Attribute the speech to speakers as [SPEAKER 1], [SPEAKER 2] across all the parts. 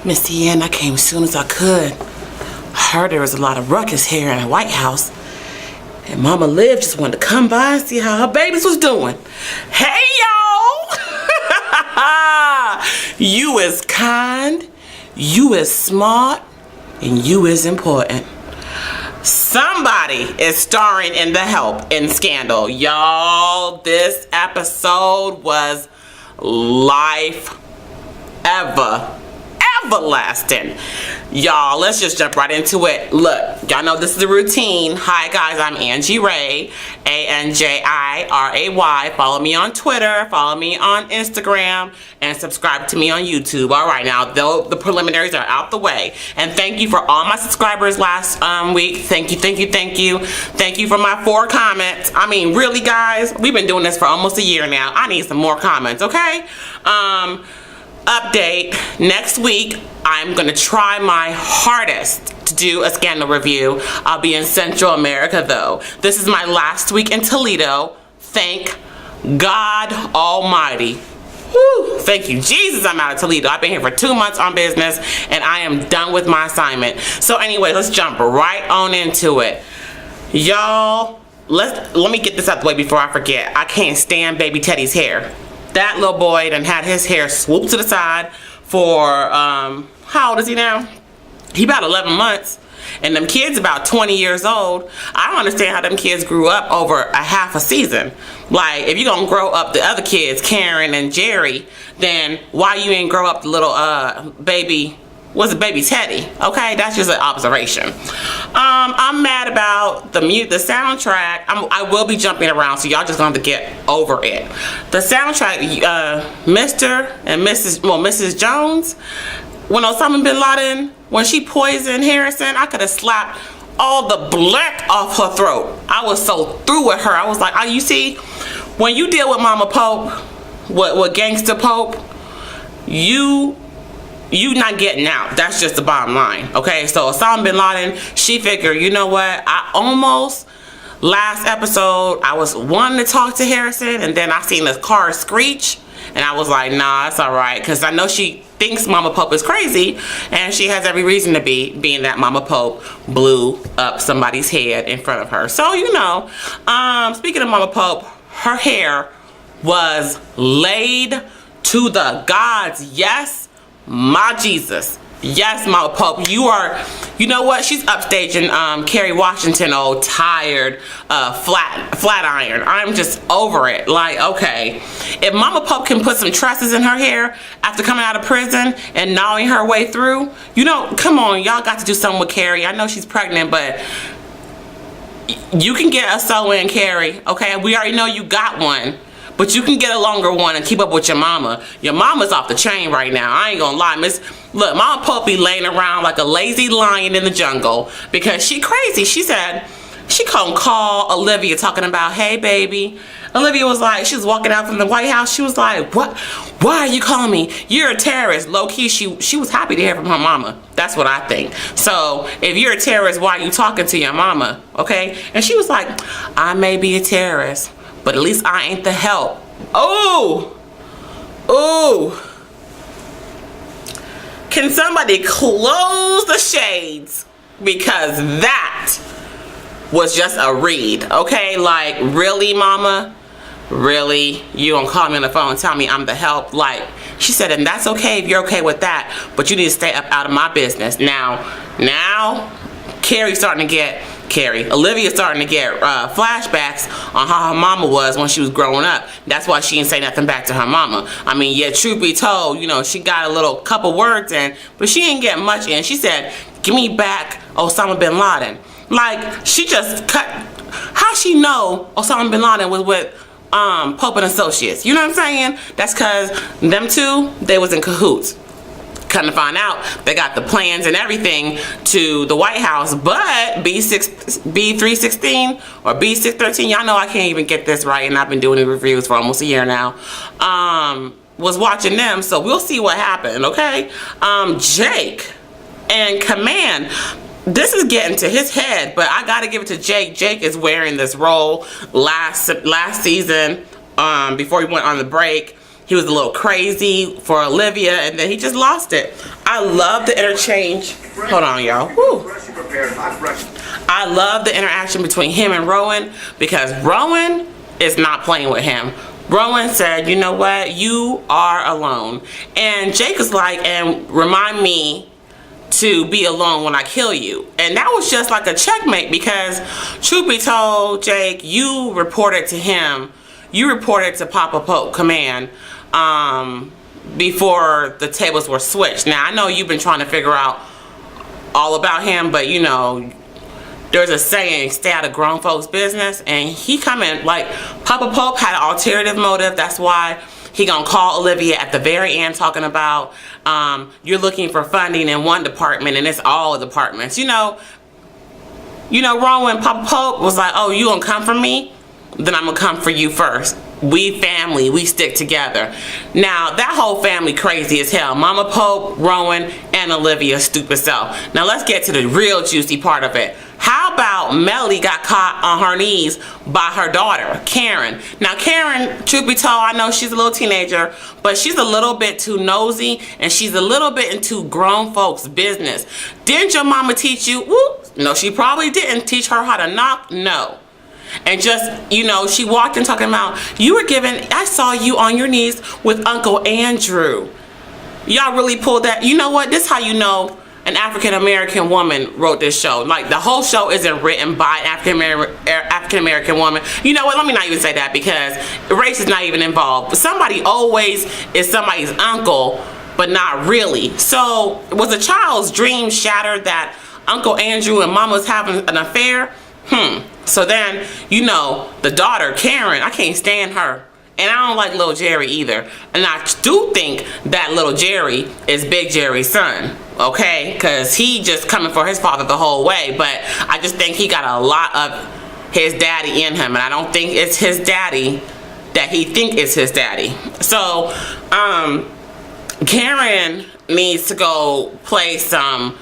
[SPEAKER 1] Missy Ann, I came as soon as I could. I heard there was a lot of ruckus here in the White House. And Mama Liv just wanted to come by and see how her babies was doing. Hey, y'all! You is kind, you is smart, and you is important. Somebody is starring in The Help in Scandal. Y'all, this episode was life everlasting. Y'all, let's just jump right into it. Look, y'all know this is the routine. Hi guys, I'm Angie Ray, ANJIRAY. Follow me on Twitter, follow me on Instagram, and subscribe to me on YouTube. All right, now the preliminaries are out the way, and thank you for all my subscribers last week. Thank you for my 4 comments. I mean, really guys, we've been doing this for almost a year now. I need some more comments, okay? Update, next week I'm gonna try my hardest to do a Scandal review. I'll be in Central America though. This is my last week in Toledo. Thank God Almighty. Whew, thank you Jesus, I'm out of Toledo. I've been here for 2 months on business and I am done with my assignment. So anyway, let's jump right on into it. Y'all, let me get this out the way before I forget. I can't stand baby Teddy's hair. That little boy done had his hair swooped to the side for, how old is he now? He about 11 months. And them kids about 20 years old. I don't understand how them kids grew up over a half a season. Like, if you gonna grow up the other kids, Karen and Jerry, then why you ain't grow up the little, baby, was it baby Teddy? Okay, that's just an observation. I'm mad about the soundtrack. I will be jumping around, so y'all just gonna have to get over it. The soundtrack, Mr. and Mrs. Jones, when Osama bin Laden, when she poisoned Harrison, I could have slapped all the black off her throat. I was so through with her. I was like, oh, you see, when you deal with Mama Pope, with Gangsta Pope, you not getting out. That's just the bottom line. Okay, so Osama bin Laden, she figured, you know what, last episode I was wanting to talk to Harrison, and then I seen the car screech and I was like, nah, it's alright, because I know she thinks Mama Pope is crazy, and she has every reason to be, being that Mama Pope blew up somebody's head in front of her. So you know, speaking of Mama Pope, her hair was laid to the gods. Yes, my Jesus. Yes, Mama Pope, you know what? She's upstaging Kerry Washington, old tired flat iron. I'm just over it. Like, okay, if Mama Pope can put some tresses in her hair after coming out of prison and gnawing her way through, you know, come on, y'all got to do something with Kerry. I know she's pregnant, but you can get a sew-in, Kerry. Okay, we already know you got one. But you can get a longer one and keep up with your mama. Your mama's off the chain right now. I ain't gonna lie, look, Mama Pope be laying around like a lazy lion in the jungle because she crazy. She said she gonna call Olivia talking about, hey baby. Olivia was like, she was walking out from the White House. She was like, what? Why are you calling me? You're a terrorist. Low key, she was happy to hear from her mama. That's what I think. So if you're a terrorist, why are you talking to your mama? Okay? And she was like, I may be a terrorist, but at least I ain't the help. Oh, can somebody close the shades? Because that was just a read, okay? Like, really, mama? Really? You gonna call me on the phone and tell me I'm the help? Like, she said, and that's okay if you're okay with that, but you need to stay up out of my business. Now, Olivia's starting to get flashbacks on how her mama was when she was growing up. That's why she didn't say nothing back to her mama. I mean, yeah, truth be told, you know, she got a couple words in, but she didn't get much in. She said, give me back Osama bin Laden. Like, she just cut. How she know Osama bin Laden was with Pope and Associates? You know what I'm saying? That's because them two, they was in cahoots. Kind of find out they got the plans and everything to the White House, but B316 or B613, y'all know I can't even get this right, and I've been doing the reviews for almost a year now, was watching them, so we'll see what happened. Okay, Jake and Command, this is getting to his head, but I gotta give it to Jake. Jake is wearing this role last season, before he went on the break. he was a little crazy for Olivia, and then he just lost it. I love the interchange. Hold on, y'all. Woo. I love the interaction between him and Rowan, because Rowan is not playing with him. Rowan said, you know what, you are alone. And Jake is like, and remind me to be alone when I kill you. And that was just like a checkmate, because truth be told, Jake, you reported to him, you reported to Papa Pope Command before the tables were switched. Now I know you've been trying to figure out all about him, but you know, there's a saying, stay out of grown folks' business, and he coming, like, Papa Pope had an alternative motive. That's why he gonna call Olivia at the very end talking about you're looking for funding in one department and it's all departments. You know, Rowan, Papa Pope was like, oh, you gonna come for me? Then I'm gonna come for you first. We family, we stick together. Now that whole family crazy as hell. Mama Pope, Rowan, and Olivia's stupid self. Now let's get to the real juicy part of it. How about Mellie got caught on her knees by her daughter, Karen. Now Karen, truth be told, I know she's a little teenager, but she's a little bit too nosy, and she's a little bit into grown folks' business. Didn't your mama teach you? Whoop. No, she probably didn't teach her how to knock. No. And just, you know, she walked in talking about, you were given, I saw you on your knees with Uncle Andrew. Y'all really pulled that. You know what? This is how you know an African-American woman wrote this show. Like, the whole show isn't written by an African-American woman. You know what? Let me not even say that, because race is not even involved. But somebody always is somebody's uncle, but not really. So, was a child's dream shattered that Uncle Andrew and Mama's having an affair? So then, you know, the daughter, Karen, I can't stand her. And I don't like little Jerry either. And I do think that little Jerry is Big Jerry's son, okay? Because he just coming for his father the whole way. But I just think he got a lot of his daddy in him. And I don't think it's his daddy that he think is his daddy. So, Karen needs to go play some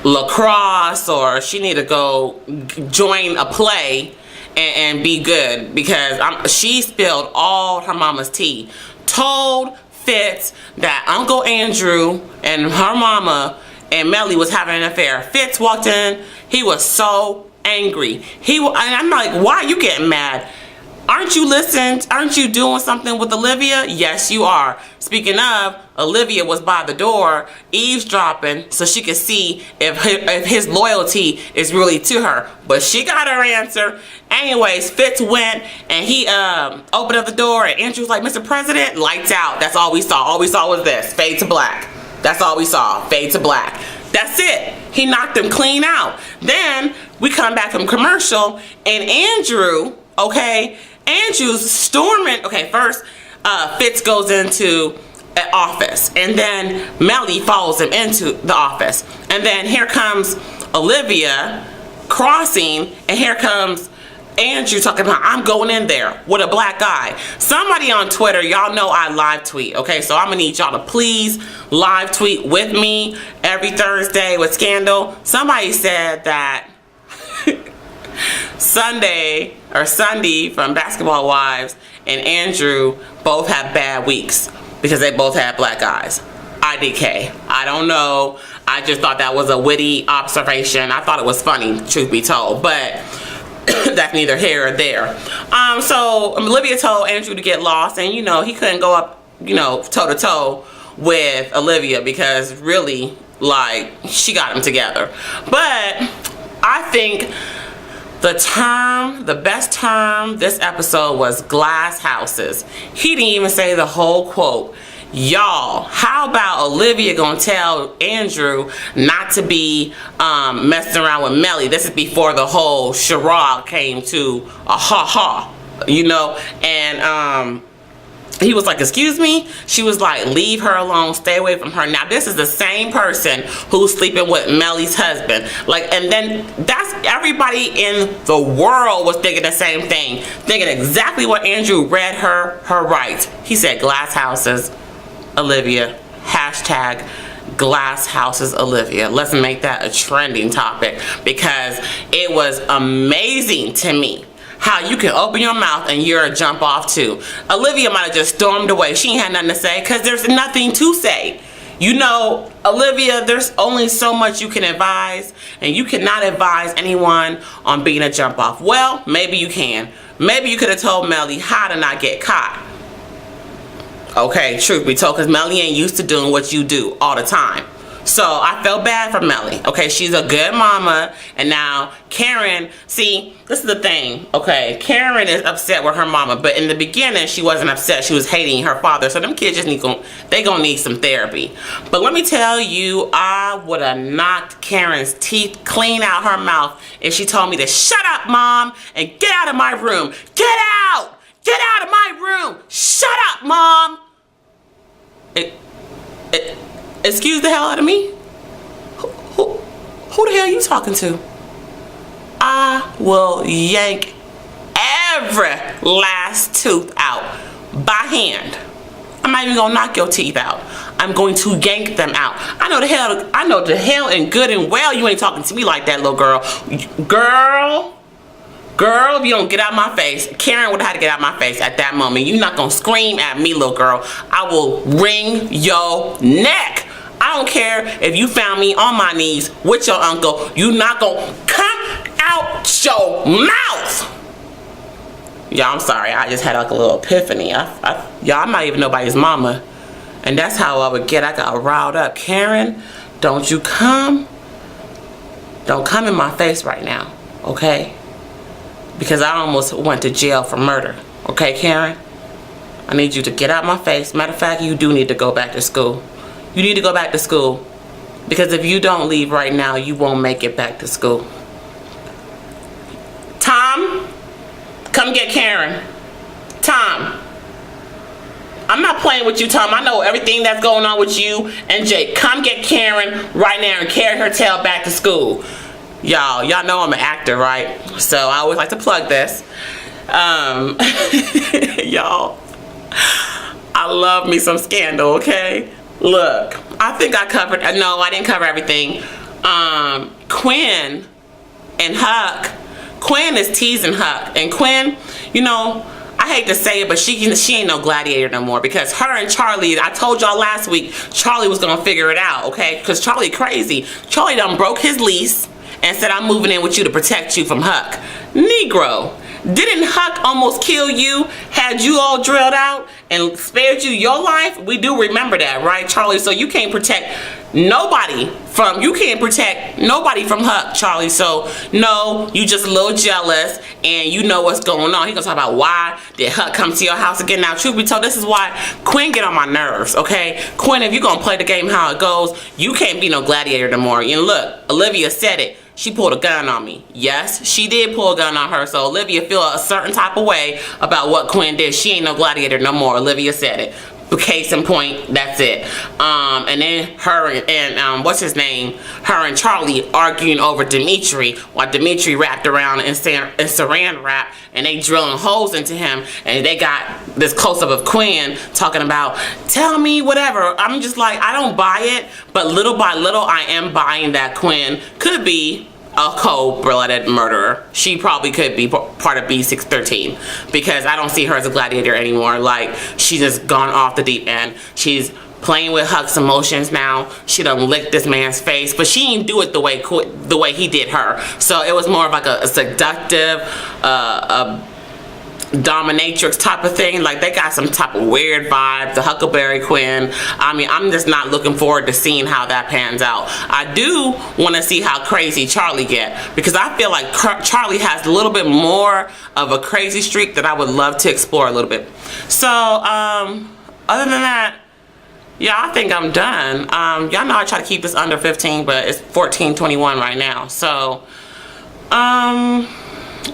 [SPEAKER 1] lacrosse, or she need to go join a play and be good, because she spilled all her mama's tea. Told Fitz that Uncle Andrew and her mama and Mellie was having an affair. Fitz walked in, he was so angry. And I'm like, why are you getting mad? Aren't you listening? Aren't you doing something with Olivia? Yes, you are. Speaking of, Olivia was by the door eavesdropping so she could see if his loyalty is really to her. But she got her answer. Anyways, Fitz went and he opened up the door, and Andrew was like, Mr. President, lights out. That's all we saw. All we saw was this. Fade to black. That's all we saw. Fade to black. That's it. He knocked him clean out. Then we come back from commercial, and Andrew, okay, Andrew's storming. Okay, first Fitz goes into an office, and then Mellie follows him into the office, and then here comes Olivia crossing, and here comes Andrew talking about, I'm going in there with a black guy. Somebody on Twitter, y'all know I live tweet, okay? So I'm gonna need y'all to please live tweet with me every Thursday with Scandal. Somebody said that Sunday from Basketball Wives and Andrew both have bad weeks because they both have black eyes. IDK. I don't know. I just thought that was a witty observation. I thought it was funny, truth be told, but that's neither here or there. So Olivia told Andrew to get lost, and you know, he couldn't go up, you know, toe to toe with Olivia, because really, like, she got him together. But I think the best term this episode was glass houses. He didn't even say the whole quote. Y'all, how about Olivia gonna tell Andrew not to be messing around with Mellie? This is before the whole charade came to a ha-ha, you know? And he was like, excuse me? She was like, leave her alone, stay away from her. Now this is the same person who's sleeping with Mellie's husband. Like, and then that's everybody in the world was thinking the same thing, thinking exactly what Andrew read her rights. He said glass houses, Olivia, hashtag glass houses Olivia. Let's make that a trending topic, because it was amazing to me how you can open your mouth and you're a jump off too. Olivia might have just stormed away. She ain't had nothing to say because there's nothing to say. You know, Olivia, there's only so much you can advise, and you cannot advise anyone on being a jump off. Well, maybe you can. Maybe you could have told Mellie how to not get caught. Okay, truth be told, because Mellie ain't used to doing what you do all the time. So I felt bad for Mellie. Okay, she's a good mama. And now Karen, see, this is the thing. Okay, Karen is upset with her mama, but in the beginning she wasn't upset. She was hating her father. So them kids just gonna need some therapy. But let me tell you, I would have knocked Karen's teeth clean out her mouth if she told me to shut up, Mom, and get out of my room. Get out! Get out of my room! Shut up, Mom! Excuse the hell out of me? Who the hell are you talking to? I will yank every last tooth out by hand. I'm not even gonna knock your teeth out. I'm going to yank them out. I know the hell and good and well you ain't talking to me like that, little girl. Girl, if you don't get out my face, Karen would have had to get out my face at that moment. You're not gonna scream at me, little girl. I will wring your neck. I don't care if you found me on my knees with your uncle. You not gonna come out your mouth. Y'all, I'm sorry. I just had like a little epiphany. Y'all, I'm not even nobody's mama. And that's how I would get. I got riled up. Karen, don't come in my face right now, okay? Because I almost went to jail for murder. Okay, Karen? I need you to get out my face. Matter of fact, you do need to go back to school. You need to go back to school. Because if you don't leave right now, you won't make it back to school. Tom, come get Karen. Tom. I'm not playing with you, Tom. I know everything that's going on with you and Jake. Come get Karen right now and carry her tail back to school. Y'all know I'm an actor, right? So I always like to plug this. Y'all, I love me some Scandal, okay? Look, I think I covered, no, I didn't cover everything. Quinn and Huck. Quinn is teasing Huck. And Quinn, you know, I hate to say it, but she ain't no gladiator no more, because her and Charlie, I told y'all last week, Charlie was gonna figure it out, okay? Because Charlie crazy. Charlie done broke his lease and said, I'm moving in with you to protect you from Huck. Negro, didn't Huck almost kill you, had you all drilled out, and spared you your life? We do remember that, right, Charlie? So you can't protect nobody from Huck, Charlie. So no, you just a little jealous and you know what's going on. He gonna talk about why did Huck come to your house again. Now, truth be told, this is why Quinn get on my nerves, okay? Quinn, if you gonna play the game how it goes, you can't be no gladiator no more. And look, Olivia said it. She pulled a gun on me. Yes, she did pull a gun on her. So Olivia feel a certain type of way about what Quinn did. She ain't no gladiator no more. Olivia said it. Case in point, that's it. And then her and what's his name? Her and Charlie arguing over Dimitri, while Dimitri wrapped around in saran wrap, and they drilling holes into him, and they got this close up of Quinn talking about, tell me whatever. I'm just like, I don't buy it, but little by little I am buying that Quinn could be a cold-blooded murderer. She probably could be part of B613, because I don't see her as a gladiator anymore. Like, she's just gone off the deep end. She's playing with Huck's emotions now. She done licked this man's face, but she didn't do it the way he did her. So it was more of like a seductive, dominatrix type of thing. Like, they got some type of weird vibe, the Huckleberry Quinn. I mean, I'm just not looking forward to seeing how that pans out. I do want to see how crazy Charlie get, because I feel like Charlie has a little bit more of a crazy streak that I would love to explore a little bit. So other than that, yeah, I think I'm done. Y'all know I try to keep this under 15, but it's 14:21 right now. So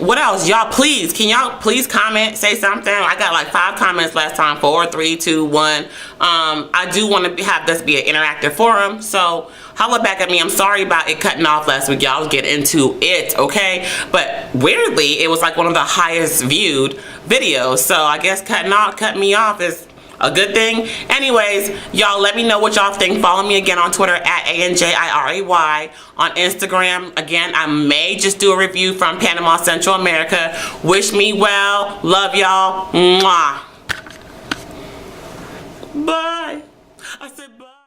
[SPEAKER 1] what else? Y'all, please, can y'all please comment, say something? I got like 5 comments last time. 4, 3, 2, 1. I do want to have this be an interactive forum, so holla back at me. I'm sorry about it cutting off last week. Y'all get into it, okay? But weirdly, it was like one of the highest viewed videos, so I guess cutting me off is a good thing. Anyways, y'all let me know what y'all think. Follow me again on Twitter at ANJIRAY. On Instagram, again, I may just do a review from Panama, Central America. Wish me well. Love y'all. Mwah. Bye. I said bye.